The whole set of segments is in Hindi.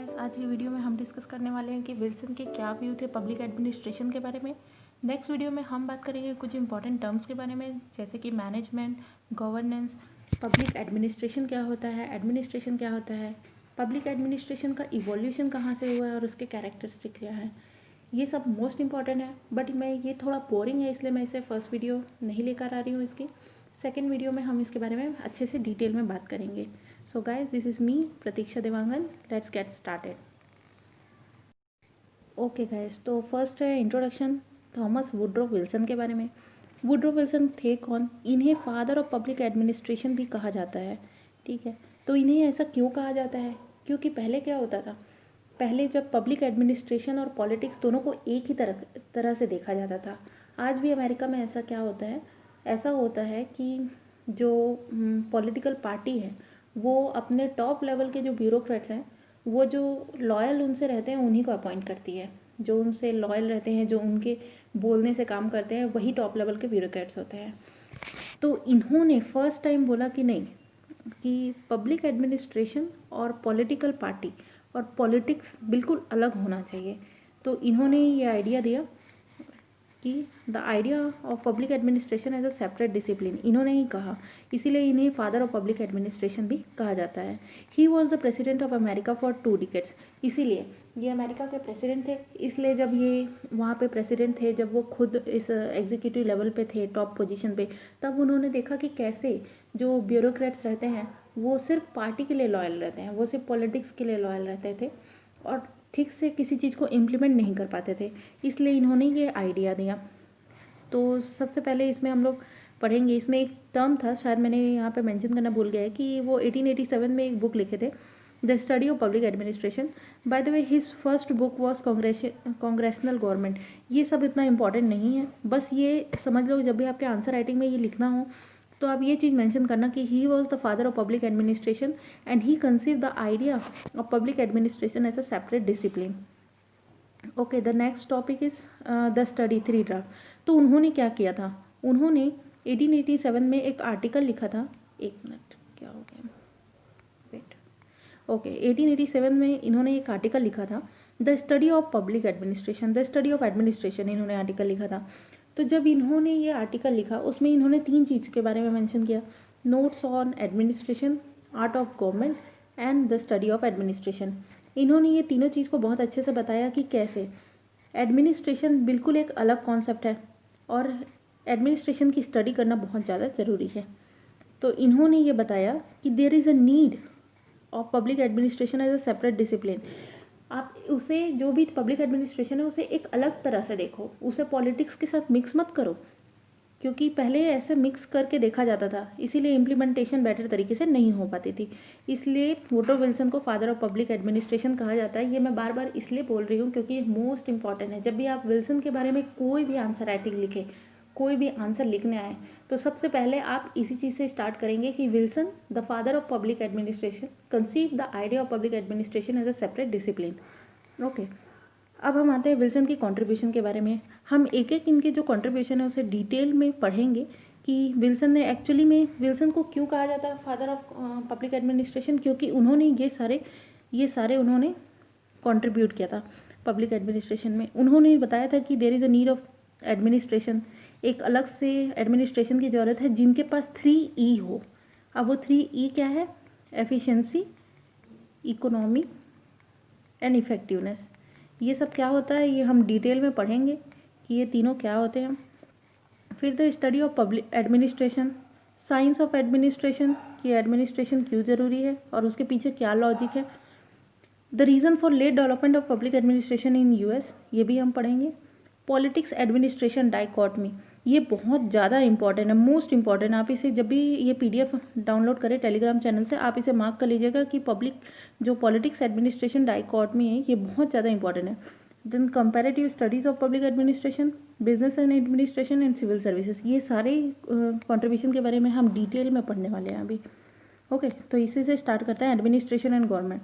गाइस, आज की वीडियो में हम डिस्कस करने वाले हैं कि विल्सन के क्या व्यू थे पब्लिक एडमिनिस्ट्रेशन के बारे में। नेक्स्ट वीडियो में हम बात करेंगे कुछ इंपॉर्टेंट टर्म्स के बारे में, जैसे कि मैनेजमेंट, गवर्नेंस, पब्लिक एडमिनिस्ट्रेशन क्या होता है, एडमिनिस्ट्रेशन क्या होता है, पब्लिक एडमिनिस्ट्रेशन का इवोल्यूशन कहाँ से हुआ है और उसके कैरेक्टरिस्टिक क्या है। ये सब मोस्ट इंपॉर्टेंट है, बट मैं ये थोड़ा बोरिंग है इसलिए मैं इसे फर्स्ट वीडियो नहीं लेकर आ रही हूँ। इसकी सेकेंड वीडियो में हम इसके बारे में अच्छे से डिटेल में बात करेंगे। So guys, this is me, Pratiksha Devangan. Let's get started. Okay guys, तो फर्स्ट है इंट्रोडक्शन थॉमस वुड्रो विल्सन के बारे में। वुड्रो विल्सन थे कौन? इन्हें फादर ऑफ पब्लिक एडमिनिस्ट्रेशन भी कहा जाता है। ठीक है, तो इन्हें ऐसा क्यों कहा जाता है? क्योंकि पहले क्या होता था, पहले जब पब्लिक एडमिनिस्ट्रेशन और पॉलिटिक्स दोनों को एक ही तरह से देखा जाता था। आज भी अमेरिका में ऐसा क्या होता है, ऐसा होता है कि जो पॉलिटिकल पार्टी है वो अपने टॉप लेवल के जो ब्यूरोक्रेट्स हैं, वो जो लॉयल उनसे रहते हैं उन्हीं को अपॉइंट करती है। जो उनसे लॉयल रहते हैं, जो उनके बोलने से काम करते हैं, वही टॉप लेवल के ब्यूरोक्रेट्स होते हैं। तो इन्होंने फर्स्ट टाइम बोला कि नहीं, कि पब्लिक एडमिनिस्ट्रेशन और पॉलिटिकल पार्टी और पॉलिटिक्स बिल्कुल अलग होना चाहिए। तो इन्होंने ये आइडिया दिया कि the idea of public administration as a separate discipline, इन्होंने ही कहा, इसीलिए इन्हें फादर ऑफ पब्लिक एडमिनिस्ट्रेशन भी कहा जाता है। ही was the president of America for 2 decades, इसीलिए ये अमेरिका के प्रेसिडेंट थे। इसलिए जब ये वहाँ पे प्रेसिडेंट थे, जब वो खुद इस एग्जीक्यूटिव लेवल पे थे, टॉप पोजीशन पे, तब उन्होंने देखा कि कैसे जो ब्यूरोक्रेट्स रहते हैं वो सिर्फ पार्टी के लिए लॉयल रहते हैं, वो सिर्फ पॉलिटिक्स के लिए लॉयल रहते थे और ठीक से किसी चीज़ को इम्प्लीमेंट नहीं कर पाते थे। इसलिए इन्होंने ये आइडिया दिया। तो सबसे पहले इसमें हम लोग पढ़ेंगे, इसमें एक टर्म था, शायद मैंने यहाँ पे मेंशन करना भूल गया है, कि वो 1887 में एक बुक लिखे थे, the study of public administration. By the way his first book was congressional government. ये सब इतना इंपॉर्टेंट नहीं है, बस ये समझ लो जब भी आपके आंसर राइटिंग में ये लिखना हो तो आप ये चीज़ मेंशन करना कि he was the father of public administration and he conceive the idea of public administration as a separate discipline. Okay, the next topic is the study 3 draft. तो उन्होंने क्या किया था, उन्होंने 1887 में एक आर्टिकल लिखा था। एक मिनट, क्या हो गया, वेट। ओके, 1887 में इन्होंने एक आर्टिकल लिखा था, the study of public administration, the study of administration, इन्होंने आर्टिकल लिखा था। तो जब इन्होंने ये आर्टिकल लिखा, उसमें इन्होंने 3 चीज़ के बारे में मेंशन किया, notes on administration, art of government and the study of administration. इन्होंने ये तीनों चीज़ को बहुत अच्छे से बताया कि कैसे एडमिनिस्ट्रेशन बिल्कुल एक अलग कॉन्सेप्ट है और एडमिनिस्ट्रेशन की स्टडी करना बहुत ज़्यादा ज़रूरी है। तो इन्होंने ये बताया कि there is a need of public administration as a separate discipline. आप उसे, जो भी पब्लिक एडमिनिस्ट्रेशन है, उसे एक अलग तरह से देखो, उसे पॉलिटिक्स के साथ मिक्स मत करो, क्योंकि पहले ऐसे मिक्स करके देखा जाता था, इसीलिए इम्प्लीमेंटेशन बेटर तरीके से नहीं हो पाती थी। इसलिए वुड्रो विल्सन को फादर ऑफ पब्लिक एडमिनिस्ट्रेशन कहा जाता है। ये मैं बार बार इसलिए बोल रही हूँ क्योंकि ये मोस्ट इंपॉर्टेंट है। जब भी आप विल्सन के बारे में कोई भी आंसर राइटिंग लिखे, कोई भी आंसर लिखने आए, तो सबसे पहले आप इसी चीज़ से स्टार्ट करेंगे कि Wilson the father of public administration conceive the idea of public administration as a separate discipline. Okay, अब हम आते हैं विल्सन की कंट्रीब्यूशन के बारे में। हम एक एक इनके जो कंट्रीब्यूशन है उसे डिटेल में पढ़ेंगे कि विल्सन ने एक्चुअली में, विल्सन को क्यों कहा जाता है फादर ऑफ पब्लिक एडमिनिस्ट्रेशन, क्योंकि उन्होंने ये सारे उन्होंने कंट्रीब्यूट किया था पब्लिक एडमिनिस्ट्रेशन में। उन्होंने बताया था कि there is a need of administration, एक अलग से एडमिनिस्ट्रेशन की ज़रूरत है जिनके पास 3E हो। अब वो 3E क्या है? Efficiency, economy and effectiveness. ये सब क्या होता है, ये हम डिटेल में पढ़ेंगे कि ये तीनों क्या होते हैं। फिर the study of public administration, science of administration, कि एडमिनिस्ट्रेशन क्यों ज़रूरी है और उसके पीछे क्या लॉजिक है। The reason for late development of public administration in US, ये भी हम पढ़ेंगे। पॉलिटिक्स एडमिनिस्ट्रेशन डाइकॉटमी, ये बहुत ज़्यादा इंपॉर्टेंट है, मोस्ट इंपॉर्टेंट। आप इसे जब भी ये PDF डाउनलोड करें टेलीग्राम चैनल से, आप इसे मार्क कर लीजिएगा कि पब्लिक जो पॉलिटिक्स एडमिनिस्ट्रेशन डाइकॉटमी है, ये बहुत ज़्यादा इंपॉर्टेंट है। Then comparative studies of public administration, business and administration and civil services, ये सारे कंट्रीब्यूशन के बारे में हम डिटेल में पढ़ने वाले हैं अभी। ओके, तो इसी से स्टार्ट करते हैं, administration and government.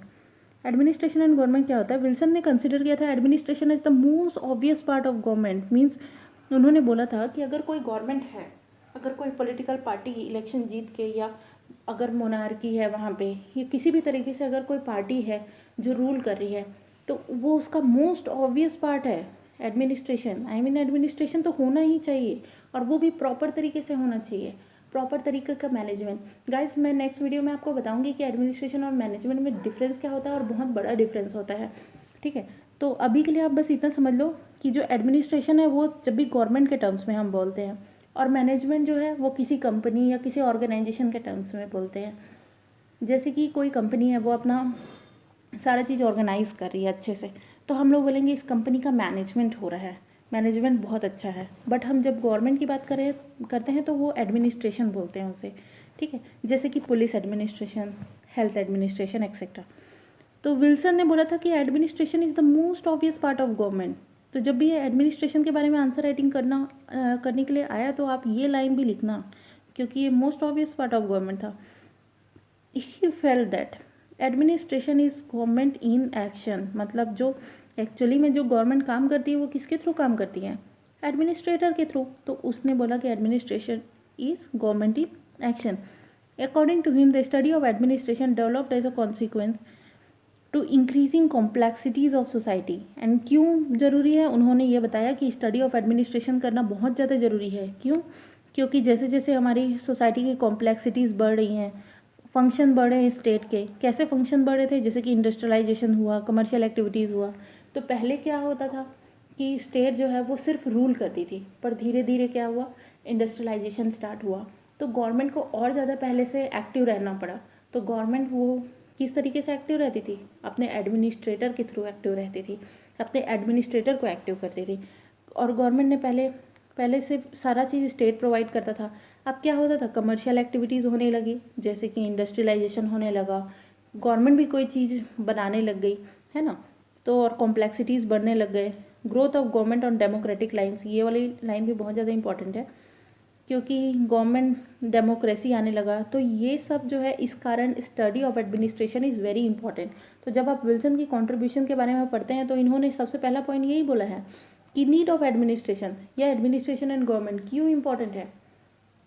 Administration and government क्या होता है? विल्सन ने कंसिडर किया था administration is the most obvious part of government. Means उन्होंने बोला था कि अगर कोई गवर्नमेंट है, अगर कोई पॉलिटिकल पार्टी इलेक्शन जीत के, या अगर मोनार्की है वहाँ पे, या किसी भी तरीके से अगर कोई पार्टी है जो रूल कर रही है, तो वो उसका मोस्ट ऑब्वियस पार्ट है एडमिनिस्ट्रेशन। एडमिनिस्ट्रेशन तो होना ही चाहिए, और वो भी प्रॉपर तरीके से होना चाहिए, प्रॉपर तरीके का मैनेजमेंट। गाइस, मैं नेक्स्ट वीडियो में आपको बताऊंगी कि एडमिनिस्ट्रेशन और मैनेजमेंट में डिफरेंस क्या होता है, और बहुत बड़ा डिफरेंस होता है, ठीक है। तो अभी के लिए आप बस इतना समझ लो कि जो एडमिनिस्ट्रेशन है वो जब भी गवर्नमेंट के टर्म्स में हम बोलते हैं, और मैनेजमेंट जो है वो किसी कंपनी या किसी ऑर्गेनाइजेशन के टर्म्स में बोलते हैं। जैसे कि कोई कंपनी है, वो अपना सारा चीज़ ऑर्गेनाइज कर रही है अच्छे से, तो हम लोग बोलेंगे इस कंपनी का मैनेजमेंट हो रहा है, मैनेजमेंट बहुत अच्छा है। बट हम जब गवर्नमेंट की बात करते हैं तो वो एडमिनिस्ट्रेशन बोलते हैं उसे, ठीक है। जैसे कि police administration, health administration etcetera. तो विल्सन ने बोला था कि administration is the most obvious part of government. तो जब भी एडमिनिस्ट्रेशन के बारे में आंसर राइटिंग करने के लिए आया, तो आप ये लाइन भी लिखना, क्योंकि ये most obvious part of government था। He felt that administration is government in action, मतलब जो एक्चुअली में जो गवर्नमेंट काम करती है वो किसके थ्रू काम करती है, एडमिनिस्ट्रेटर के थ्रू। तो उसने बोला कि administration is government in action. According to him the study of administration developed as a consequence to increasing complexities of society. And क्यों ज़रूरी है, उन्होंने ये बताया कि स्टडी ऑफ एडमिनिस्ट्रेशन करना बहुत ज़्यादा ज़रूरी है। क्यों? क्योंकि जैसे जैसे हमारी सोसाइटी की कॉम्प्लेक्सिटीज़ बढ़ रही हैं, फंक्शन बढ़ रहे हैं स्टेट के। कैसे फंक्शन बढ़ रहे थे? जैसे कि इंडस्ट्रियलाइजेशन हुआ, कमर्शियल एक्टिविटीज़ हुआ। तो पहले क्या होता था कि स्टेट जो है वो सिर्फ रूल करती थी, पर धीरे धीरे क्या हुआ, इंडस्ट्रियलाइजेशन स्टार्ट हुआ, तो गवर्नमेंट को और ज़्यादा पहले से एक्टिव रहना पड़ा। तो गवर्नमेंट वो किस तरीके से एक्टिव रहती थी, अपने एडमिनिस्ट्रेटर के थ्रू एक्टिव रहती थी, अपने एडमिनिस्ट्रेटर को एक्टिव करती थी। और गवर्नमेंट ने पहले से सारा चीज़ स्टेट प्रोवाइड करता था। अब क्या होता था, कमर्शियल एक्टिविटीज़ होने लगी, जैसे कि इंडस्ट्रियलाइजेशन होने लगा, गवर्नमेंट भी कोई चीज़ बनाने लग गई, है ना। तो और कॉम्प्लेक्सिटीज़ बढ़ने लग गए। Growth of government on democratic lines, ये वाली लाइन भी बहुत ज़्यादा इंपॉर्टेंट है, क्योंकि गवर्नमेंट डेमोक्रेसी आने लगा। तो ये सब जो है, इस कारण study of administration is very important. तो जब आप विल्सन की कंट्रीब्यूशन के बारे में पढ़ते हैं, तो इन्होंने सबसे पहला पॉइंट यही बोला है कि नीड ऑफ एडमिनिस्ट्रेशन या एडमिनिस्ट्रेशन एंड गवर्नमेंट क्यों इंपॉर्टेंट है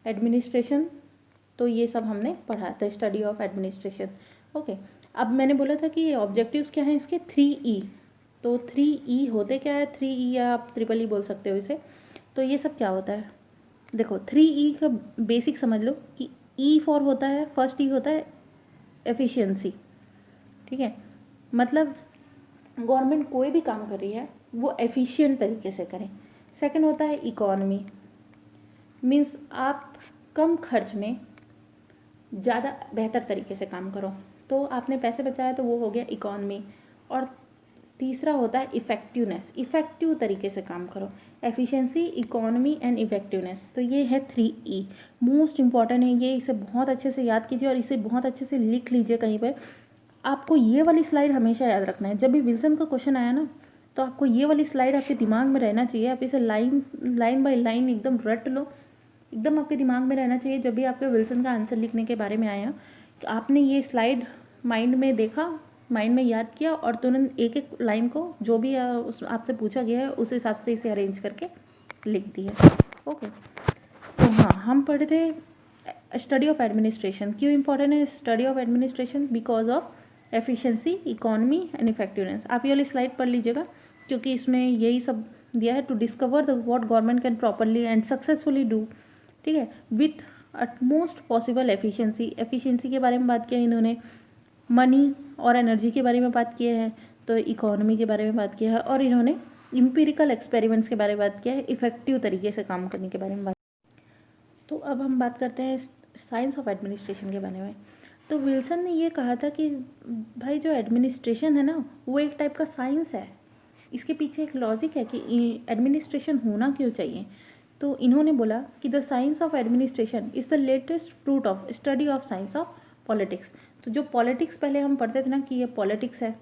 एडमिनिस्ट्रेशन। तो ये सब हमने पढ़ा था, स्टडी ऑफ एडमिनिस्ट्रेशन। ओके, अब मैंने बोला था कि ऑब्जेक्टिव्स क्या हैं इसके, 3E। तो 3E होते क्या है, 3E या आप ट्रिपल E बोल सकते हो इसे। तो ये सब क्या होता है, देखो 3E का बेसिक समझ लो कि E फॉर होता है, फर्स्ट E होता है एफिशिएंसी, ठीक है। मतलब गवर्नमेंट कोई भी काम कर रही है वो एफिशिएंट तरीके से करें। सेकंड होता है इकोनॉमी, मीन्स आप कम खर्च में ज़्यादा बेहतर तरीके से काम करो, तो आपने पैसे बचाए, तो वो हो गया इकोनॉमी। और तीसरा होता है इफ़ेक्टिवनेस, इफ़ेक्टिव तरीके से काम करो, एफिशिएंसी, इकोनॉमी एंड इफ़ेक्टिवनेस। तो ये है 3E, मोस्ट इंपॉर्टेंट है ये, इसे बहुत अच्छे से याद कीजिए और इसे बहुत अच्छे से लिख लीजिए कहीं पर। आपको ये वाली स्लाइड हमेशा याद रखना है, जब भी विल्सन का क्वेश्चन आया ना, तो आपको ये वाली स्लाइड आपके दिमाग में रहना चाहिए। आप इसे लाइन बाय लाइन एकदम रट लो, एकदम आपके दिमाग में रहना चाहिए। जब भी आपके विल्सन का आंसर लिखने के बारे में आया, कि आपने ये स्लाइड माइंड में देखा, माइंड में याद किया, और तुरंत एक एक लाइन को जो भी आपसे पूछा गया है उस हिसाब से इसे अरेंज करके लिख दिया। ओके, तो हाँ, हम पढ़े थे स्टडी ऑफ एडमिनिस्ट्रेशन। क्यों इंपॉर्टेंट है study of administration? Because of efficiency, economy and effectiveness. आप ये वाली स्लाइड पढ़ लीजिएगा, क्योंकि इसमें यही सब दिया है, to discover the what government can properly and successfully do, ठीक है, with utmost possible efficiency. Efficiency के बारे में बात किया इन्होंने, मनी और एनर्जी के बारे में बात किया है, तो इकोनॉमी के बारे में बात किया है, और इन्होंने इम्पीरिकल एक्सपेरिमेंट्स के बारे में बात किया है, इफेक्टिव तरीके से काम करने के बारे में बात। तो अब हम बात करते हैं साइंस ऑफ एडमिनिस्ट्रेशन के बारे में। तो विल्सन ने ये कहा था कि भाई जो एडमिनिस्ट्रेशन है ना, वो एक टाइप का साइंस है, इसके पीछे एक लॉजिक है कि एडमिनिस्ट्रेशन होना क्यों चाहिए। तो इन्होंने बोला कि the science of administration is the latest fruit of study of science of politics. तो जो पॉलिटिक्स पहले हम पढ़ते थे ना कि ये पॉलिटिक्स है,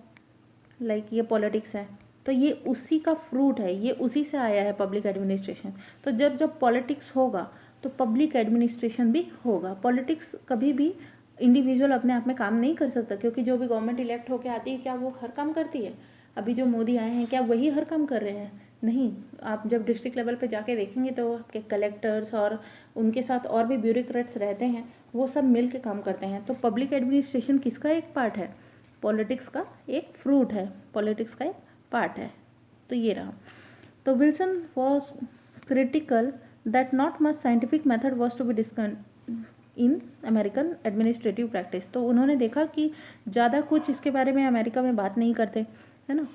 ये पॉलिटिक्स है, तो ये उसी का फ्रूट है, ये उसी से आया है पब्लिक एडमिनिस्ट्रेशन। तो जब जब पॉलिटिक्स होगा तो पब्लिक एडमिनिस्ट्रेशन भी होगा। पॉलिटिक्स कभी भी इंडिविजुअल अपने आप में काम नहीं कर सकता, क्योंकि जो भी गवर्नमेंट इलेक्ट होकर आती है, क्या वो हर काम करती है? अभी जो मोदी आए हैं, क्या वही हर काम कर रहे हैं? नहीं। आप जब डिस्ट्रिक्ट लेवल पे जाके देखेंगे तो आपके कलेक्टर्स और उनके साथ और भी ब्यूरोक्रेट्स रहते हैं, वो सब मिल के काम करते हैं। तो पब्लिक एडमिनिस्ट्रेशन किसका एक पार्ट है? पॉलिटिक्स का एक फ्रूट है, पॉलिटिक्स का एक पार्ट है। तो ये रहा। तो Wilson was critical that not much scientific method was to be discuss in American administrative practice. तो उन्होंने देखा कि ज़्यादा कुछ इसके बारे में अमेरिका में बात नहीं करते, है ना।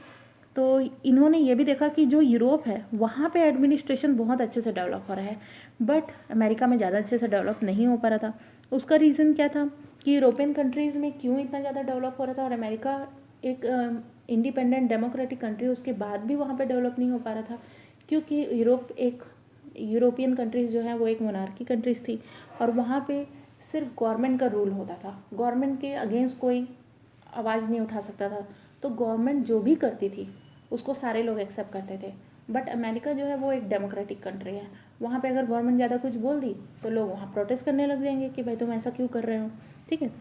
तो इन्होंने ये भी देखा कि जो यूरोप है वहाँ पे एडमिनिस्ट्रेशन बहुत अच्छे से डेवलप हो रहा है, बट अमेरिका में ज़्यादा अच्छे से डेवलप नहीं हो पा रहा था। उसका रीज़न क्या था कि यूरोपियन कंट्रीज़ में क्यों इतना ज़्यादा डेवलप हो रहा था और अमेरिका एक इंडिपेंडेंट डेमोक्रेटिक कंट्री उसके बाद भी वहाँ पे डेवलप नहीं हो पा रहा था, क्योंकि यूरोपियन कंट्रीज़ जो है वो एक मोनार्की कंट्रीज़ थी और वहाँ पे सिर्फ गवर्नमेंट का रूल होता था, गवर्नमेंट के अगेंस्ट कोई आवाज़ नहीं उठा सकता था। तो गवर्नमेंट जो भी करती थी उसको सारे लोग एक्सेप्ट करते थे। बट अमेरिका जो है वो एक डेमोक्रेटिक कंट्री है, वहाँ पे अगर गवर्नमेंट ज़्यादा कुछ बोल दी तो लोग वहाँ प्रोटेस्ट करने लग जाएंगे कि भाई तुम ऐसा क्यों कर रहे हो, ठीक है।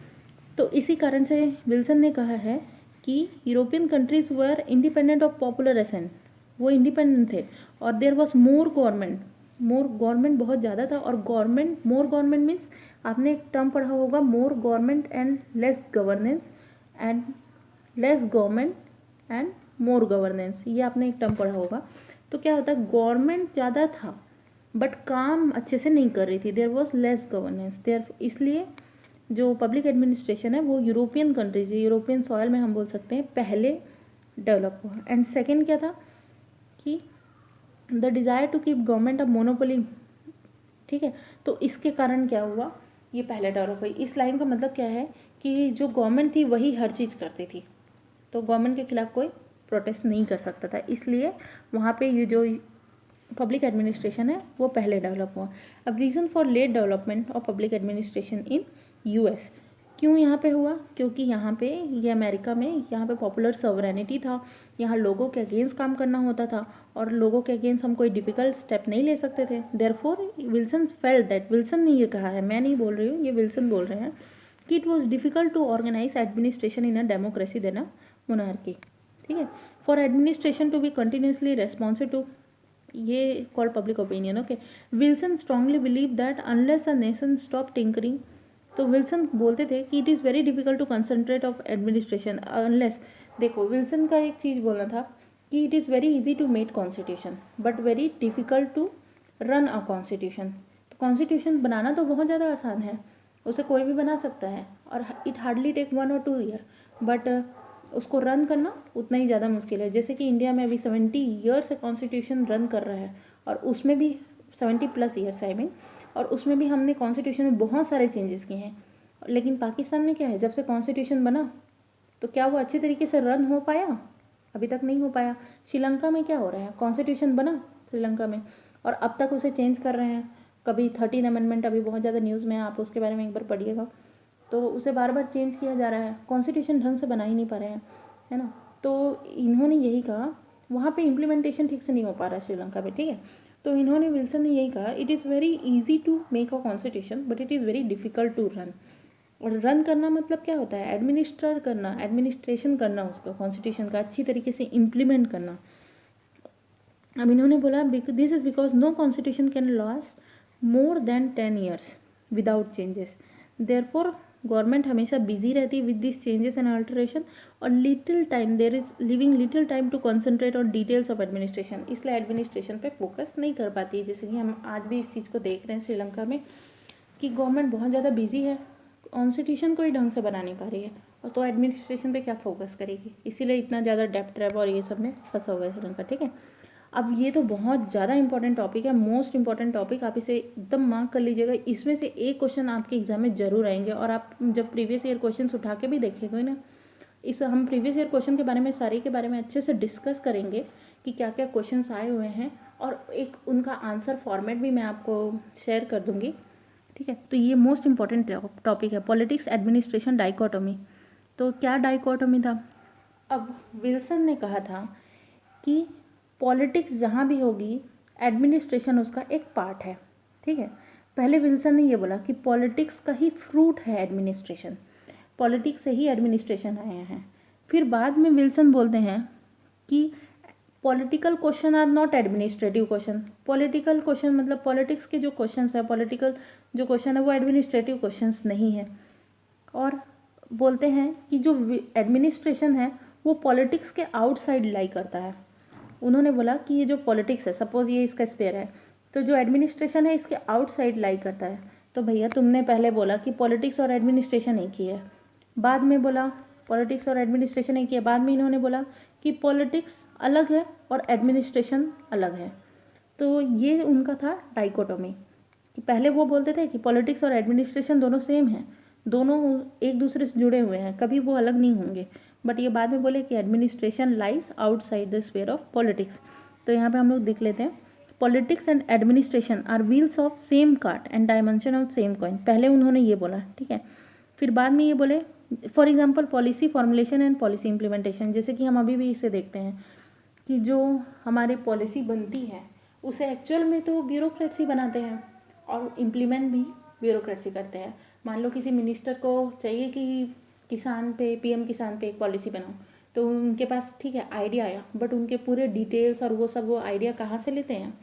तो इसी कारण से विल्सन ने कहा है कि European countries were independent of popular assent, वो इंडिपेंडेंट थे और देयर वॉज मोर गवर्नमेंट बहुत ज़्यादा था। और मोर गवर्नमेंट मीन्स आपने एक टर्म पढ़ा होगा, more government and less governance and less government and more governance, ये आपने एक टर्म पढ़ा होगा। तो क्या होता है, गवर्नमेंट ज़्यादा था बट काम अच्छे से नहीं कर रही थी, there was less governance there, इसलिए जो पब्लिक एडमिनिस्ट्रेशन है वो यूरोपियन कंट्रीज, यूरोपियन सॉयल में हम बोल सकते हैं पहले डेवलप हुआ। एंड सेकेंड क्या था कि the desire to keep government of monopoly, ठीक है। तो इसके कारण क्या हुआ, ये पहले डेवलप हुई। इस लाइन का मतलब क्या है कि जो गवर्नमेंट थी वही हर चीज़ करती थी, तो गवर्नमेंट के खिलाफ कोई प्रोटेस्ट नहीं कर सकता था, इसलिए वहाँ पे ये जो पब्लिक एडमिनिस्ट्रेशन है वो पहले डेवलप हुआ। अब reason for late development of public administration in US, क्यों यहाँ पे हुआ, क्योंकि यहाँ पे ये अमेरिका में यहाँ पे पॉपुलर सॉवरेनिटी था, यहाँ लोगों के अगेंस्ट काम करना होता था और लोगों के अगेंस्ट हम कोई डिफिकल्ट स्टेप नहीं ले सकते थे। Therefore Wilson felt that, Wilson ने ये कहा है, मैं नहीं बोल रही हूँ, ये विल्सन बोल रहे हैं कि it was difficult to organise administration in a democracy than a monarchy, ठीक है। For administration to be continuously responsive to, ये called public opinion, okay. Wilson strongly believe that unless a nation stop tinkering, तो विल्सन बोलते थे कि it is very difficult to concentrate of administration unless, देखो विल्सन का एक चीज़ बोलना था कि it is very easy to make constitution but very difficult to run a constitution. तो कॉन्स्टिट्यूशन बनाना तो बहुत ज़्यादा आसान है, उसे कोई भी बना सकता है और it hardly take 1 or 2 year, but उसको रन करना उतना ही ज़्यादा मुश्किल है। जैसे कि इंडिया में अभी 70 ईयर से कॉन्स्टिट्यूशन रन कर रहा है और उसमें भी 70+ ईयर्स आई मीन, और उसमें भी हमने कॉन्स्टिट्यूशन में बहुत सारे चेंजेस किए हैं। लेकिन पाकिस्तान में क्या है, जब से कॉन्स्टिट्यूशन बना तो क्या वो अच्छे तरीके से रन हो पाया, अभी तक नहीं हो पाया। श्रीलंका में क्या हो रहा है, कॉन्स्टिट्यूशन बना श्रीलंका में और अब तक उसे चेंज कर रहे हैं, कभी 13 अमेंडमेंट अभी बहुत ज़्यादा न्यूज़ में है, आप उसके बारे में एक बार पढ़िएगा। तो उसे बार बार चेंज किया जा रहा है, कॉन्स्टिट्यूशन ढंग से बना ही नहीं पा रहे हैं, है ना। तो इन्होंने यही कहा, वहाँ पे इम्प्लीमेंटेशन ठीक से नहीं हो पा रहा है श्रीलंका में, ठीक है। तो इन्होंने, विल्सन ने यही कहा, it is very easy to make a constitution but it is very difficult to run. और रन करना मतलब क्या होता है, एडमिनिस्ट्रेशन करना उसका कॉन्स्टिट्यूशन का, अच्छी तरीके से इम्प्लीमेंट करना। अब इन्होंने बोला this is because no constitution can last more than 10 years without changes, therefore government हमेशा बिजी रहती है with this changes and alteration और little time, there is living little time to concentrate on details of administration, इसलिए एडमिनिस्ट्रेशन पे फोकस नहीं कर पाती है। जैसे कि हम आज भी इस चीज़ को देख रहे हैं श्रीलंका में कि गवर्नमेंट बहुत ज़्यादा बिजी है, कॉन्स्टिट्यूशन को ही ढंग से बना नहीं पा रही है, और तो एडमिनिस्ट्रेशन पे क्या फोकस करेगी, इसीलिए इतना ज़्यादा डेप्थ ट्रैप और ये सब में फंसा हुआ है श्रीलंका, ठीक है। अब ये तो बहुत ज़्यादा इंपॉर्टेंट टॉपिक है, मोस्ट इंपॉर्टेंट टॉपिक, आप इसे एकदम मार्क कर लीजिएगा। इसमें से एक क्वेश्चन आपके एग्जाम में जरूर आएंगे और आप जब प्रीवियस ईयर क्वेश्चन उठा के भी देखेंगे ना, हम प्रीवियस ईयर क्वेश्चन के बारे में, सारे के बारे में अच्छे से डिस्कस करेंगे कि क्या क्या क्वेश्चन आए हुए हैं और एक उनका आंसर फॉर्मेट भी मैं आपको शेयर कर दूंगी, ठीक है। तो ये मोस्ट इंपॉर्टेंट टॉपिक है, पॉलिटिक्स एडमिनिस्ट्रेशन डाइकोटोमी। तो क्या डाइकोटोमी था, अब विल्सन ने कहा था कि पॉलिटिक्स जहाँ भी होगी एडमिनिस्ट्रेशन उसका एक पार्ट है, ठीक है। पहले विल्सन ने ये बोला कि पॉलिटिक्स का ही फ्रूट है एडमिनिस्ट्रेशन, पॉलिटिक्स से ही एडमिनिस्ट्रेशन आए हैं। फिर बाद में विल्सन बोलते हैं कि political question are not administrative question, political question मतलब पॉलिटिक्स के जो क्वेश्चन है, पॉलिटिकल जो क्वेश्चन है वो एडमिनिस्ट्रेटिव क्वेश्चन नहीं है। और बोलते हैं कि जो एडमिनिस्ट्रेशन है वो पॉलिटिक्स के आउटसाइड लाई करता है। उन्होंने बोला कि ये जो पॉलिटिक्स है, सपोज ये इसका स्पेयर है, तो जो एडमिनिस्ट्रेशन है इसके आउटसाइड लाई करता है। तो भैया तुमने पहले बोला कि पॉलिटिक्स और एडमिनिस्ट्रेशन एक ही है, बाद में बोला पॉलिटिक्स और एडमिनिस्ट्रेशन एक ही है, बाद में इन्होंने बोला कि पॉलिटिक्स अलग है और एडमिनिस्ट्रेशन अलग है। तो ये उनका था डाइकोटोमी, कि पहले वो बोलते थे कि पॉलिटिक्स और एडमिनिस्ट्रेशन दोनों सेम हैं, दोनों एक दूसरे से जुड़े हुए हैं, कभी वो अलग नहीं होंगे। बट ये बाद में बोले कि administration lies outside the sphere of politics. तो यहाँ पे हम लोग देख लेते हैं, politics and administration are wheels of same cart and dimension of same coin. पहले उन्होंने ये बोला, ठीक है। फिर बाद में ये बोले for example policy formulation and policy implementation, जैसे कि हम अभी भी इसे देखते हैं कि जो हमारे पॉलिसी बनती है उसे एक्चुअल में तो ब्यूरोक्रेट्स ही बनाते हैं और इम्प्लीमेंट भी ब्यूरोक्रेट्स ही करते हैं। मान लो किसी मिनिस्टर को चाहिए कि किसान पे, पीएम किसान पे एक पॉलिसी बनाओ, तो उनके पास ठीक है आइडिया आया, बट उनके पूरे डिटेल्स और वो सब, वो आइडिया कहाँ से लेते हैं?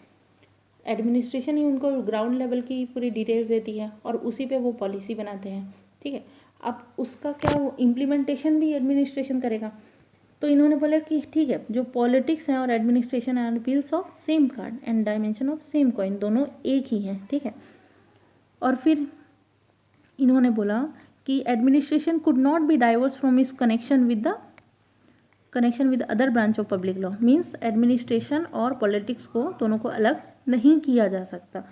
एडमिनिस्ट्रेशन ही उनको ग्राउंड लेवल की पूरी डिटेल्स देती है और उसी पे वो पॉलिसी बनाते हैं, ठीक है। अब उसका क्या, वो इम्प्लीमेंटेशन भी एडमिनिस्ट्रेशन करेगा। तो इन्होंने बोला कि ठीक है, जो पॉलिटिक्स है और एडमिनिस्ट्रेशन है wheels of same card and dimension of same coin, दोनों एक ही हैं, ठीक है। और फिर इन्होंने बोला कि administration could not be divorce from इस connection with other branch of public law, means administration और पॉलिटिक्स को दोनों को अलग नहीं किया जा सकता,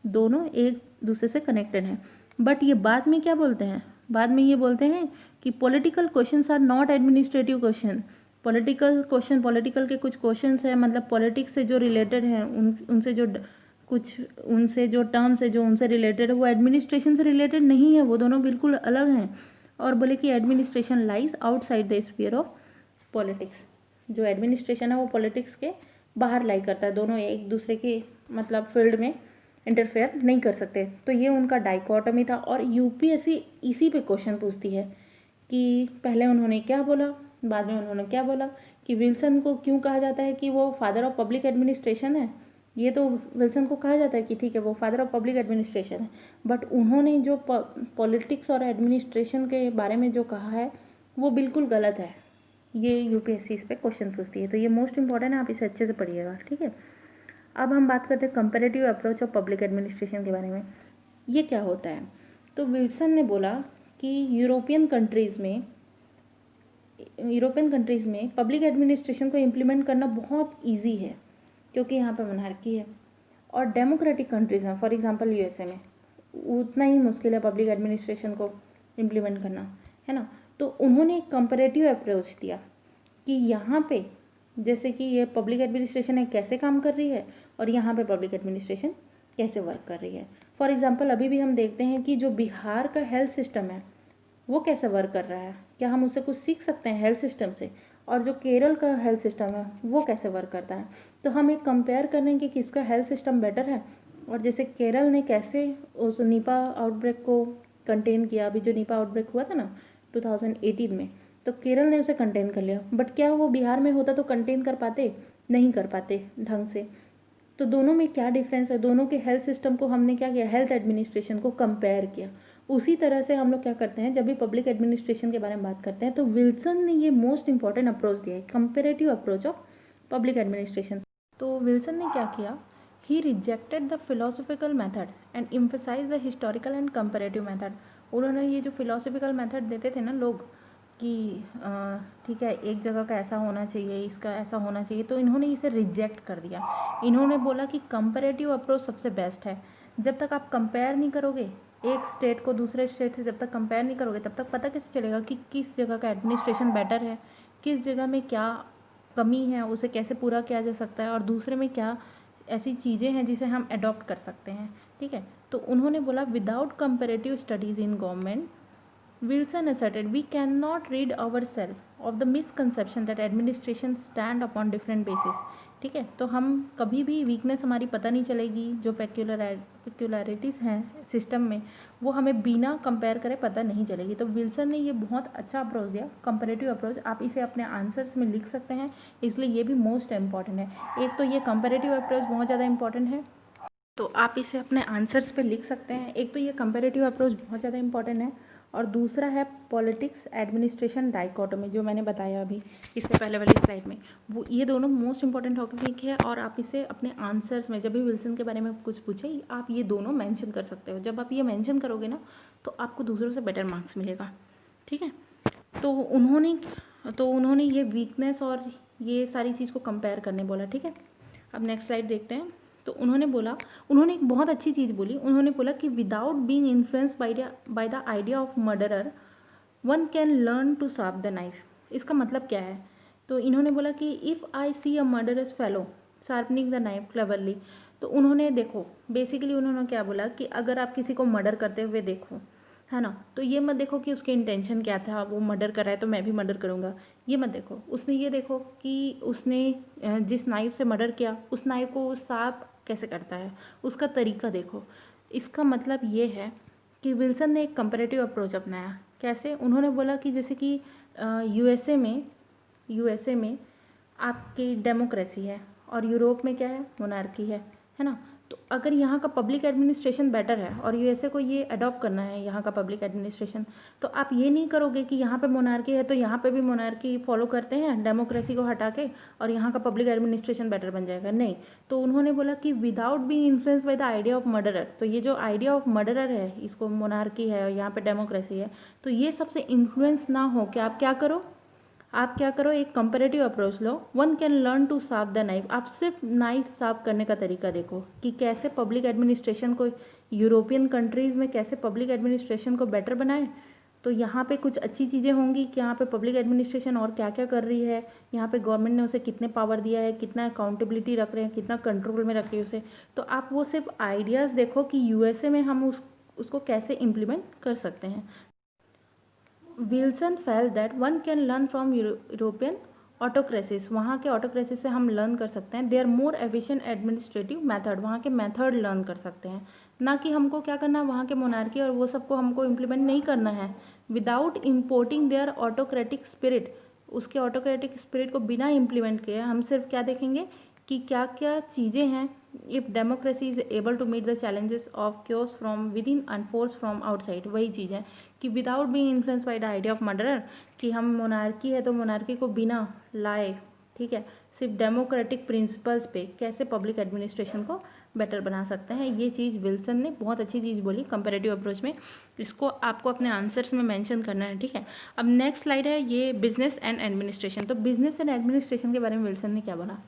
दोनों एक दूसरे से कनेक्टेड हैं। बट ये बाद में क्या बोलते हैं, बाद में ये बोलते हैं कि political questions are not administrative question. Political के कुछ क्वेश्चंस है, मतलब पॉलिटिक्स से जो रिलेटेड है, उनसे जो टर्म्स है जो उनसे रिलेटेड है, वो एडमिनिस्ट्रेशन से रिलेटेड नहीं है, वो दोनों बिल्कुल अलग हैं। और बोले कि administration lies outside the sphere of politics, जो एडमिनिस्ट्रेशन है वो पॉलिटिक्स के बाहर लाई करता है, दोनों एक दूसरे के मतलब फील्ड में इंटरफेयर नहीं कर सकते। तो ये उनका डाइकोटमी था। और यूपीएससी इसी पे क्वेश्चन पूछती है कि पहले उन्होंने क्या बोला, बाद में उन्होंने क्या बोला, कि विल्सन को क्यों कहा जाता है कि वो फादर ऑफ पब्लिक एडमिनिस्ट्रेशन है। ये तो विल्सन को कहा जाता है कि ठीक है वो फादर ऑफ पब्लिक एडमिनिस्ट्रेशन है, बट उन्होंने जो पॉलिटिक्स और एडमिनिस्ट्रेशन के बारे में जो कहा है वो बिल्कुल गलत है। ये यूपीएससी इस पे क्वेश्चन पूछती है, तो ये मोस्ट इंपॉर्टेंट है, आप इसे अच्छे से पढ़िएगा, ठीक है। अब हम बात करते हैं comparative approach of public administration के बारे में। ये क्या होता है? तो विल्सन ने बोला कि यूरोपियन कंट्रीज़ में पब्लिक एडमिनिस्ट्रेशन को इम्प्लीमेंट करना बहुत ईजी है, क्योंकि यहाँ पर मोनार्की है। और डेमोक्रेटिक कंट्रीज़ में, फॉर एग्जांपल यूएसए में, उतना ही मुश्किल है पब्लिक एडमिनिस्ट्रेशन को इम्प्लीमेंट करना, है ना। तो उन्होंने एक कंपैरेटिव अप्रोच दिया कि यहाँ पे जैसे कि ये पब्लिक एडमिनिस्ट्रेशन है कैसे काम कर रही है और यहाँ पे पब्लिक एडमिनिस्ट्रेशन कैसे वर्क कर रही है। फॉर एग्जांपल अभी भी हम देखते हैं कि जो बिहार का हेल्थ सिस्टम है वो कैसे वर्क कर रहा है, क्या हम उससे कुछ सीख सकते हैं हेल्थ सिस्टम से, और जो केरल का हेल्थ सिस्टम है वो कैसे वर्क करता है। तो हम एक कंपेयर कर रहे हैं कि किसका हेल्थ सिस्टम बेटर है। और जैसे केरल ने कैसे उस निपा आउटब्रेक को कंटेन किया, अभी जो निपा आउटब्रेक हुआ था ना 2018 में, तो केरल ने उसे कंटेन कर लिया, बट क्या वो बिहार में होता तो कंटेन कर पाते? नहीं कर पाते ढंग से। तो दोनों में क्या डिफरेंस है, दोनों के हेल्थ सिस्टम को हमने क्या किया, हेल्थ एडमिनिस्ट्रेशन को कंपेयर किया। उसी तरह से हम लोग क्या करते हैं, जब भी पब्लिक एडमिनिस्ट्रेशन के बारे में बात करते हैं तो विल्सन ने ये मोस्ट इंपॉर्टेंट अप्रोच दिया है, comparative approach of public administration. तो विल्सन ने क्या किया, he rejected the philosophical method and emphasise the historical and comparative method. उन्होंने ये जो फिलोसफिकल मेथड देते थे ना लोग कि ठीक है एक जगह का ऐसा होना चाहिए, इसका ऐसा होना चाहिए, तो इन्होंने इसे रिजेक्ट कर दिया। इन्होंने बोला कि कंपेरेटिव अप्रोच सबसे बेस्ट है। जब तक आप कंपेयर नहीं करोगे एक स्टेट को दूसरे स्टेट से, जब तक कंपेयर नहीं करोगे तब तक पता कैसे चलेगा कि किस जगह का एडमिनिस्ट्रेशन बेटर है, किस जगह में क्या कमी है, उसे कैसे पूरा किया जा सकता है, और दूसरे में क्या ऐसी चीज़ें हैं जिसे हम अडॉप्ट कर सकते हैं, ठीक है। तो उन्होंने बोला without comparative studies in government, Wilson asserted, we cannot rid ourselves of the misconception that administration stand upon different basis। ठीक है, तो हम कभी भी वीकनेस हमारी पता नहीं चलेगी, जो पेक्युलरिटीज़ हैं सिस्टम में वो हमें बिना कंपेयर करे पता नहीं चलेगी। तो विल्सन ने ये बहुत अच्छा अप्रोच दिया, कंपेरेटिव अप्रोच। आप इसे अपने आंसर्स में लिख सकते हैं, इसलिए ये भी मोस्ट इम्पॉर्टेंट है। एक तो ये कंपेरेटिव अप्रोच बहुत ज़्यादा इंपॉर्टेंट है, तो आप इसे अपने आंसर्स पे लिख सकते हैं। एक तो ये कंपेरेटिव अप्रोच बहुत ज़्यादा इंपॉर्टेंट है, और दूसरा है पॉलिटिक्स एडमिनिस्ट्रेशन डाइकोटोमी, जो मैंने बताया अभी इससे पहले वाली स्लाइड में। वो ये दोनों मोस्ट इंपॉर्टेंट टॉपिक है और आप इसे अपने आंसर्स में जब भी विल्सन के बारे में कुछ पूछे आप ये दोनों मेंशन कर सकते हो। जब आप ये मेंशन करोगे ना तो आपको दूसरों से बेटर मार्क्स मिलेगा, ठीक है। तो उन्होंने ये वीकनेस और ये सारी चीज़ को कंपेयर करने बोला, ठीक है। अब नेक्स्ट स्लाइड देखते हैं। तो उन्होंने एक बहुत अच्छी चीज़ बोली। उन्होंने बोला कि without being influenced by the idea of murderer one can learn to sharp the knife. इसका मतलब क्या है? तो इन्होंने बोला कि if I see a murderous fellow sharpening the knife cleverly, तो उन्होंने देखो बेसिकली उन्होंने क्या बोला कि अगर आप किसी को मर्डर करते हुए देखो, है ना, तो ये मत देखो कि उसके इंटेंशन क्या था, वो मर्डर कर रहा है तो मैं भी मर्डर करूँगा, ये मत देखो। उसने ये देखो कि उसने जिस नाइफ से मर्डर किया उस नाइफ को वो साफ कैसे करता है, उसका तरीका देखो। इसका मतलब ये है कि विल्सन ने एक कंपैरेटिव अप्रोच अपनाया। कैसे? उन्होंने बोला कि जैसे कि यूएसए में आपकी डेमोक्रेसी है और यूरोप में क्या है, मोनार्की है ना। तो अगर यहाँ का पब्लिक एडमिनिस्ट्रेशन बेटर है और यूएसए को ये अडॉप्ट करना है यहाँ का पब्लिक एडमिनिस्ट्रेशन, तो आप ये नहीं करोगे कि यहाँ पे मोनार्की है तो यहाँ पे भी मोनार्की फॉलो करते हैं डेमोक्रेसी को हटा के और यहाँ का पब्लिक एडमिनिस्ट्रेशन बेटर बन जाएगा, नहीं। तो उन्होंने बोला कि without being influenced by the idea of murderer, तो ये जो आइडिया ऑफ मर्डरर है, इसको मोनार्की है और यहाँ पे डेमोक्रेसी है, तो ये सबसे इन्फ्लुएंस ना हो कि आप क्या करो, एक कंपैरेटिव अप्रोच लो। One can learn to sharp the knife. आप सिर्फ नाइफ शार्प करने का तरीका देखो कि कैसे पब्लिक एडमिनिस्ट्रेशन को यूरोपियन कंट्रीज़ में कैसे पब्लिक एडमिनिस्ट्रेशन को बेटर बनाए। तो यहाँ पे कुछ अच्छी चीज़ें होंगी कि यहाँ पे पब्लिक एडमिनिस्ट्रेशन और क्या क्या कर रही है, यहाँ पे गवर्नमेंट ने उसे कितने पावर दिया है, कितना अकाउंटेबिलिटी रख रहे हैं, कितना कंट्रोल में रख रही है उसे। तो आप वो सिर्फ आइडियाज़ देखो कि यूएसए में हम उसको कैसे इम्प्लीमेंट कर सकते हैं। Wilson felt that one can learn from European autocracies, वहाँ के ऑटोक्रेसी से हम लर्न कर सकते हैं। They are more efficient administrative method, वहाँ के मेथड लर्न कर सकते हैं, ना कि हमको क्या करना है वहाँ के मोनार्की और वो सबको हमको इम्प्लीमेंट नहीं करना है। Without importing their autocratic spirit, उसके ऑटोक्रेटिक स्पिरिट को बिना इम्प्लीमेंट किए हम सिर्फ क्या देखेंगे कि क्या क्या चीज़ें हैं। If democracy is able to meet the challenges of chaos from within and force from outside, वही चीज़ है कि without being influence by the idea of murderer, कि हम मोनार्की है तो मोनार्की को बिना लाए, ठीक है, सिर्फ डेमोक्रेटिक प्रिंसिपल्स पे कैसे पब्लिक एडमिनिस्ट्रेशन को बेटर बना सकते हैं। ये चीज़ विल्सन ने बहुत अच्छी चीज़ बोली कंपैरेटिव अप्रोच में। इसको आपको अपने आंसर्स में मेंशन करना है, ठीक है। अब नेक्स्ट स्लाइड है ये बिजनेस एंड एडमिनिस्ट्रेशन। तो बिजनेस एंड एडमिनिस्ट्रेशन के बारे में विल्सन ने क्या बोला?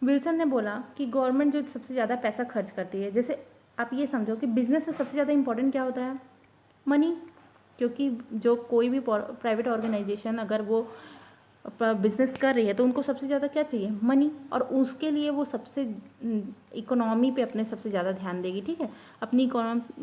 विल्सन ने बोला कि गवर्नमेंट जो सबसे ज़्यादा पैसा खर्च करती है, जैसे आप ये समझो कि बिजनेस में सबसे ज़्यादा इंपॉर्टेंट क्या होता है? मनी। क्योंकि जो कोई भी प्राइवेट ऑर्गेनाइजेशन अगर वो बिजनेस कर रही है तो उनको सबसे ज़्यादा क्या चाहिए? मनी। और उसके लिए वो सबसे इकोनॉमी पे अपने सबसे ज़्यादा ध्यान देगी, ठीक है, अपनी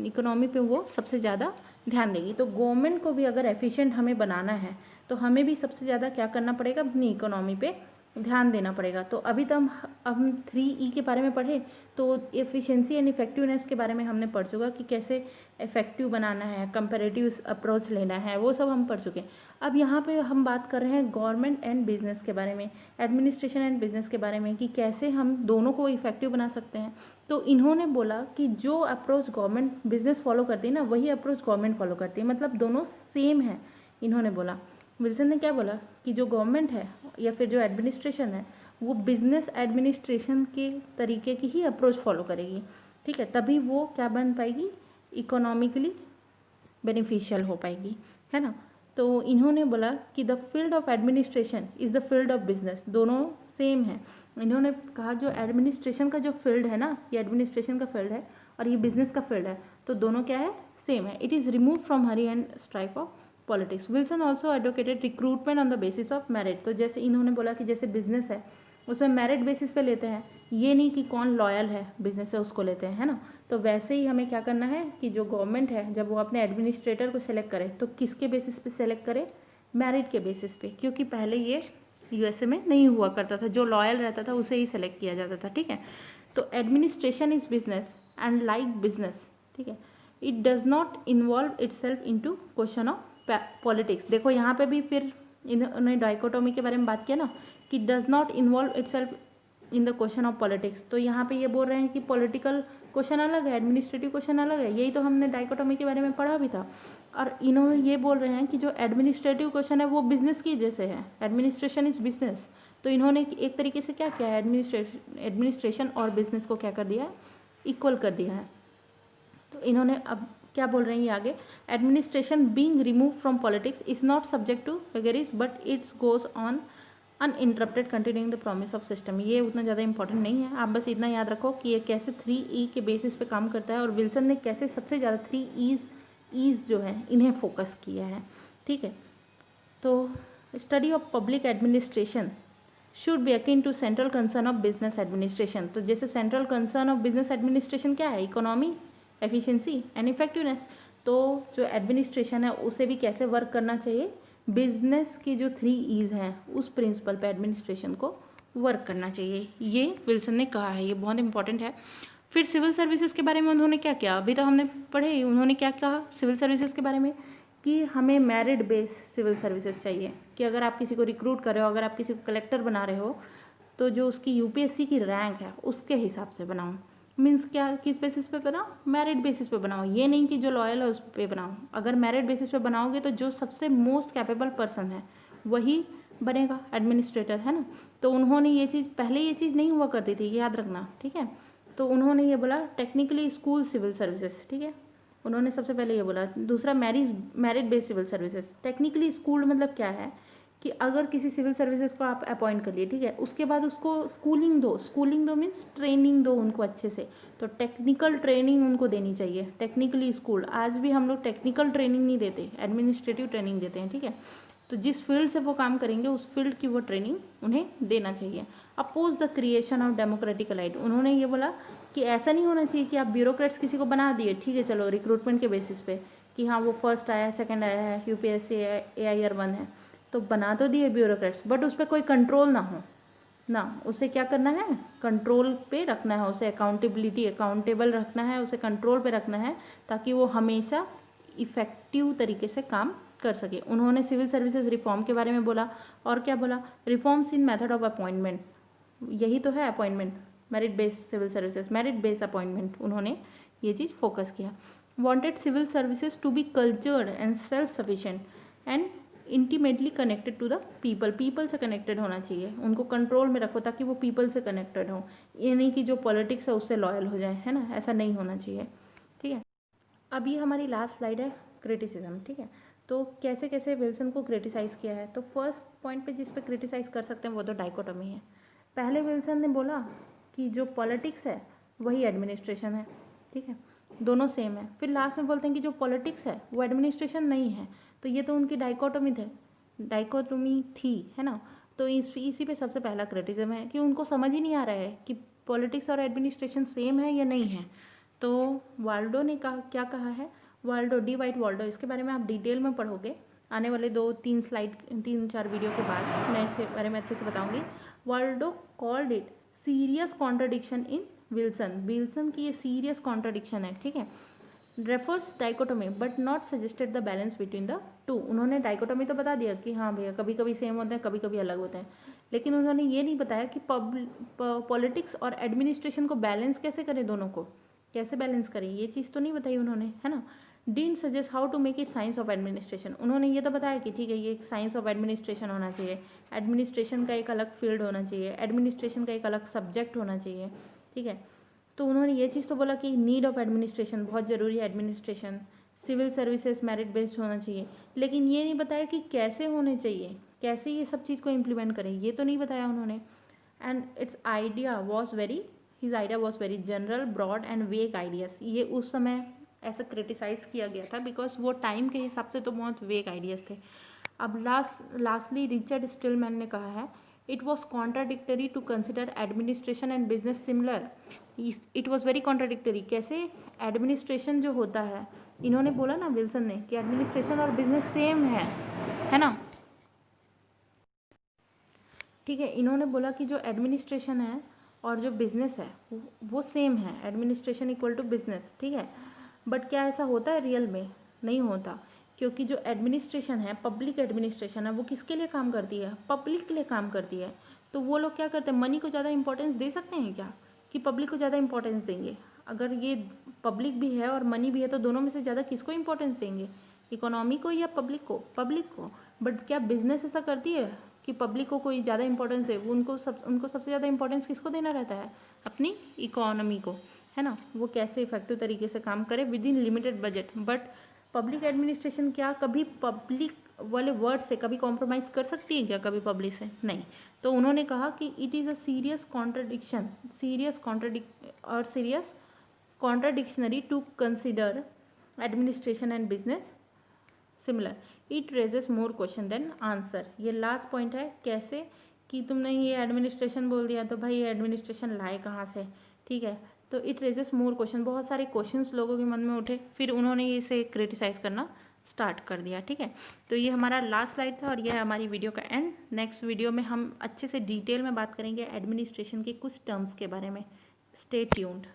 इकोनॉमी पे वो सबसे ज़्यादा ध्यान देगी। तो गवर्नमेंट को भी अगर एफिशिएंट हमें बनाना है तो हमें भी सबसे ज़्यादा क्या करना पड़ेगा? अपनी इकोनॉमी पे ध्यान देना पड़ेगा। तो अभी तक हम 3E के बारे में पढ़े, तो एफिशिएंसी एंड इफेक्टिवनेस के बारे में हमने पढ़ चुका कि कैसे इफेक्टिव बनाना है, कंपैरेटिव अप्रोच लेना है, वो सब हम पढ़ चुके हैं। अब यहाँ पे हम बात कर रहे हैं गवर्नमेंट एंड बिजनेस के बारे में, एडमिनिस्ट्रेशन एंड बिजनेस के बारे में, कि कैसे हम दोनों को इफेक्टिव बना सकते हैं। तो इन्होंने बोला कि जो अप्रोच गवर्नमेंट बिजनेस फॉलो करती है ना, वही अप्रोच गवर्नमेंट फॉलो करती है, मतलब दोनों सेम है। इन्होंने बोला, विल्सन ने क्या बोला कि जो गवर्नमेंट है या फिर जो एडमिनिस्ट्रेशन है वो बिजनेस एडमिनिस्ट्रेशन के तरीके की ही अप्रोच फॉलो करेगी, ठीक है, तभी वो क्या बन पाएगी? इकोनॉमिकली बेनिफिशियल हो पाएगी, है ना। तो इन्होंने बोला कि the field of administration is the field of business, दोनों सेम है। इन्होंने कहा जो एडमिनिस्ट्रेशन का जो फील्ड है ना, ये एडमिनिस्ट्रेशन का फील्ड है और ये बिजनेस का फील्ड है, तो दोनों क्या है? सेम है। It is remove from Hari and stripe of politics. Wilson also advocated recruitment on the basis of merit. तो जैसे इन्होंने बोला कि जैसे बिजनेस है उसमें मेरिट बेसिस पे लेते हैं, ये नहीं कि कौन लॉयल है बिजनेस से उसको लेते हैं, है ना। तो वैसे ही हमें क्या करना है कि जो गवर्नमेंट है जब वो अपने एडमिनिस्ट्रेटर को सेलेक्ट करे तो किसके बेसिस पे सेलेक्ट करे? मेरिट के बेसिस पे, क्योंकि पहले ये यूएसए में नहीं हुआ करता था, जो लॉयल रहता था उसे ही सेलेक्ट किया जाता था, ठीक है। तो administration is business and like business, ठीक है, it does not involve itself into question of politics. देखो यहाँ पे भी फिर इन्होंने डाइकोटोमी के बारे में बात किया ना कि does not involve itself in the question of politics. तो यहाँ पे ये बोल रहे हैं कि पॉलिटिकल क्वेश्चन अलग है, एडमिनिस्ट्रेटिव क्वेश्चन अलग है, यही तो हमने डाइकोटोमी के बारे में पढ़ा भी था। और इन्होंने ये बोल रहे हैं कि जो एडमिनिस्ट्रेटिव क्वेश्चन है वो बिजनेस की जैसे है, एडमिनिस्ट्रेशन इज बिजनेस। तो इन्होंने एक तरीके से क्या किया है, एडमिनिस्ट्रेशन और बिजनेस को क्या कर दिया है, इक्वल कर दिया है। तो इन्होंने अब क्या बोल रहे हैं ये आगे, administration being remove from politics is not subject to vagaries but it's goes on uninterrupted continuing the promise of system. ये उतना ज़्यादा इंपॉर्टेंट नहीं है, आप बस इतना याद रखो कि ये कैसे 3E के बेसिस पे काम करता है और विल्सन ने कैसे सबसे ज़्यादा 3E's जो है इन्हें फोकस किया है। ठीक है, तो study of public administration should be akin to central concern of business administration. तो जैसे central concern of business administration क्या है, इकोनॉमी, एफिशिएंसी एंड इफेक्टिवनेस। तो जो एडमिनिस्ट्रेशन है उसे भी कैसे वर्क करना चाहिए, बिजनेस की जो 3E's हैं उस प्रिंसिपल पे एडमिनिस्ट्रेशन को वर्क करना चाहिए, ये विल्सन ने कहा है, ये बहुत इंपॉर्टेंट है। फिर सिविल सर्विसेज के बारे में उन्होंने क्या किया, अभी तो हमने पढ़े ही, उन्होंने क्या कहा सिविल सर्विसेज के बारे में कि हमें मेरिट बेस सिविल सर्विसेज चाहिए, कि अगर आप किसी को रिक्रूट कर रहे हो, अगर आप किसी को कलेक्टर बना रहे हो तो जो उसकी UPSC की रैंक है उसके हिसाब से बनाओ। मीन्स क्या, किस बेसिस पे बनाओ, मेरिट बेसिस पे बनाओ, ये नहीं कि जो लॉयल है उस पे बनाओ। अगर मेरिट बेसिस पे बनाओगे तो जो सबसे मोस्ट कैपेबल पर्सन है वही बनेगा एडमिनिस्ट्रेटर, है ना। तो उन्होंने ये चीज़, पहले ये चीज़ नहीं हुआ करती थी, याद रखना, ठीक है। तो उन्होंने ये बोला टेक्निकली स्कूल सिविल सर्विसेज, ठीक है, उन्होंने सबसे पहले ये बोला। दूसरा merit based civil services. Technically schooled मतलब क्या है कि अगर किसी सिविल सर्विसेज को आप अपॉइंट कर लिए, ठीक है, उसके बाद उसको स्कूलिंग दो मीन्स ट्रेनिंग दो उनको अच्छे से, तो टेक्निकल ट्रेनिंग उनको देनी चाहिए, टेक्निकली स्कूल्ड। आज भी हम लोग टेक्निकल ट्रेनिंग नहीं देते, एडमिनिस्ट्रेटिव ट्रेनिंग देते हैं, ठीक है। तो जिस फील्ड से वो काम करेंगे उस फील्ड की वो ट्रेनिंग उन्हें देना चाहिए। Oppose the creation of democratic elite. उन्होंने ये बोला कि ऐसा नहीं होना चाहिए कि आप ब्यूरोक्रेट्स किसी को बना दिए, ठीक है चलो रिक्रूटमेंट के बेसिस पे कि हाँ वो फर्स्ट आया है, सेकंड आया है, UPSC AIR 1 है, तो बना तो दिए ब्यूरोक्रेट्स, बट उस पर कोई कंट्रोल ना हो ना, उसे क्या करना है, कंट्रोल पे रखना है, उसे अकाउंटेबल रखना है, उसे कंट्रोल पे रखना है, ताकि वो हमेशा इफेक्टिव तरीके से काम कर सके। उन्होंने सिविल सर्विसेज रिफॉर्म के बारे में बोला, और क्या बोला, reforms in method of appointment, यही तो है appointment, merit based civil services, merit based appointment, उन्होंने ये चीज़ फोकस किया। Wanted civil services to be cultured and self sufficient and intimately connected to the people से कनेक्टेड होना चाहिए, उनको कंट्रोल में रखो ताकि वो पीपल से कनेक्टेड हो, ये नहीं कि जो पॉलिटिक्स है उससे लॉयल हो जाए, है ना, ऐसा नहीं होना चाहिए, ठीक है। अब ये हमारी लास्ट स्लाइड है, क्रिटिसिज्म, ठीक है। तो कैसे कैसे विल्सन को क्रिटिसाइज़ किया है, तो फर्स्ट पॉइंट पे जिस पे क्रिटिसाइज़ कर सकते हैं वो तो डाइकोटोमी है। पहले विल्सन ने बोला कि जो पॉलिटिक्स है वही एडमिनिस्ट्रेशन है, ठीक है, दोनों सेम है। फिर लास्ट में बोलते हैं कि जो पॉलिटिक्स है वो एडमिनिस्ट्रेशन नहीं है, तो ये तो उनकी डाइकोटोमी थी, है ना। तो इसी पे सबसे पहला क्रिटिसिज्म है कि उनको समझ ही नहीं आ रहा है कि पॉलिटिक्स और एडमिनिस्ट्रेशन सेम है या नहीं है। तो वाल्डो ने क्या कहा है, वाल्डो, डी वाइट वाल्डो, इसके बारे में आप डिटेल में पढ़ोगे आने वाले 2-3 वीडियो के बाद, मैं इसके बारे में अच्छे से बताऊंगी। Waldo called it serious contradiction in Wilson की ये सीरियस कॉन्ट्रडिक्शन है, ठीक है। Refers dichotomy but not suggested the balance between the two. उन्होंने डाइकोटोमी तो बता दिया कि हाँ भैया कभी कभी सेम होते हैं, कभी कभी अलग होते हैं, लेकिन उन्होंने ये नहीं बताया कि पॉलिटिक्स और एडमिनिस्ट्रेशन को बैलेंस कैसे करें, दोनों को कैसे बैलेंस करें, ये चीज़ तो नहीं बताई उन्होंने, है ना। Didn't suggest how to make it science of administration. उन्होंने ये तो बताया कि ठीक है ये एक साइंस ऑफ एडमिनिस्ट्रेशन होना चाहिए, एडमिनिस्ट्रेशन का एक अलग फील्ड होना चाहिए, एडमिनिस्ट्रेशन का एक अलग सब्जेक्ट होना चाहिए, ठीक है। तो उन्होंने ये चीज़ तो बोला कि नीड ऑफ एडमिनिस्ट्रेशन, बहुत ज़रूरी है administration, civil services merit based होना चाहिए, लेकिन ये नहीं बताया कि कैसे होने चाहिए, कैसे ये सब चीज़ को इम्प्लीमेंट करें, ये तो नहीं बताया उन्होंने। And its idea was very his idea was very general, broad and vague ideas. ये उस समय ऐसा क्रिटिसाइज़ किया गया था बिकॉज वो टाइम के हिसाब से तो बहुत वेग आइडियाज़ थे। अब लास्टली रिचर्ड स्टिलमैन ने कहा है, it was contradictory to consider administration and business similar. It was very contradictory, कैसे एडमिनिस्ट्रेशन जो होता है, इन्होंने बोला ना विल्सन ने कि एडमिनिस्ट्रेशन और बिजनेस सेम है ना, ठीक है। इन्होंने बोला कि जो एडमिनिस्ट्रेशन है और जो बिजनेस है वो सेम है, एडमिनिस्ट्रेशन इक्वल टू बिजनेस, ठीक है। बट क्या ऐसा होता है रियल में, नहीं होता, क्योंकि जो एडमिनिस्ट्रेशन है, पब्लिक एडमिनिस्ट्रेशन है, वो किसके लिए काम करती है, पब्लिक के लिए काम करती है। तो वो लोग क्या करते हैं, मनी को ज़्यादा इंपॉर्टेंस दे सकते हैं क्या, कि पब्लिक को ज़्यादा इंपॉर्टेंस देंगे? अगर ये पब्लिक भी है और मनी भी है तो दोनों में से ज़्यादा किसको इंपॉर्टेंस देंगे, इकोनॉमी को या पब्लिक को? पब्लिक को। बट क्या बिजनेस ऐसा करती है कि पब्लिक को कोई ज़्यादा इंपॉर्टेंस है? वो उनको सबसे ज़्यादा इंपॉर्टेंस किसको देना रहता है, अपनी इकोनॉमी को, है ना। वो कैसे इफेक्टिव तरीके से काम करे with in limited budget. But public administration क्या कभी पब्लिक वाले वर्ड से कभी कॉम्प्रोमाइज़ कर सकती है क्या, कभी पब्लिक से? नहीं। तो उन्होंने कहा कि it is a serious contradictory to consider administration and business similar, it raises more question than answer. ये लास्ट पॉइंट है, कैसे कि तुमने ये एडमिनिस्ट्रेशन बोल दिया तो भाई ये एडमिनिस्ट्रेशन लाए कहाँ से, ठीक है। तो इट रेजेस मोर क्वेश्चन, बहुत सारे क्वेश्चंस लोगों के मन में उठे, फिर उन्होंने इसे क्रिटिसाइज़ करना स्टार्ट कर दिया, ठीक है। तो ये हमारा लास्ट स्लाइड था और ये है हमारी वीडियो का एंड। नेक्स्ट वीडियो में हम अच्छे से डिटेल में बात करेंगे एडमिनिस्ट्रेशन के कुछ टर्म्स के बारे में। Stay tuned.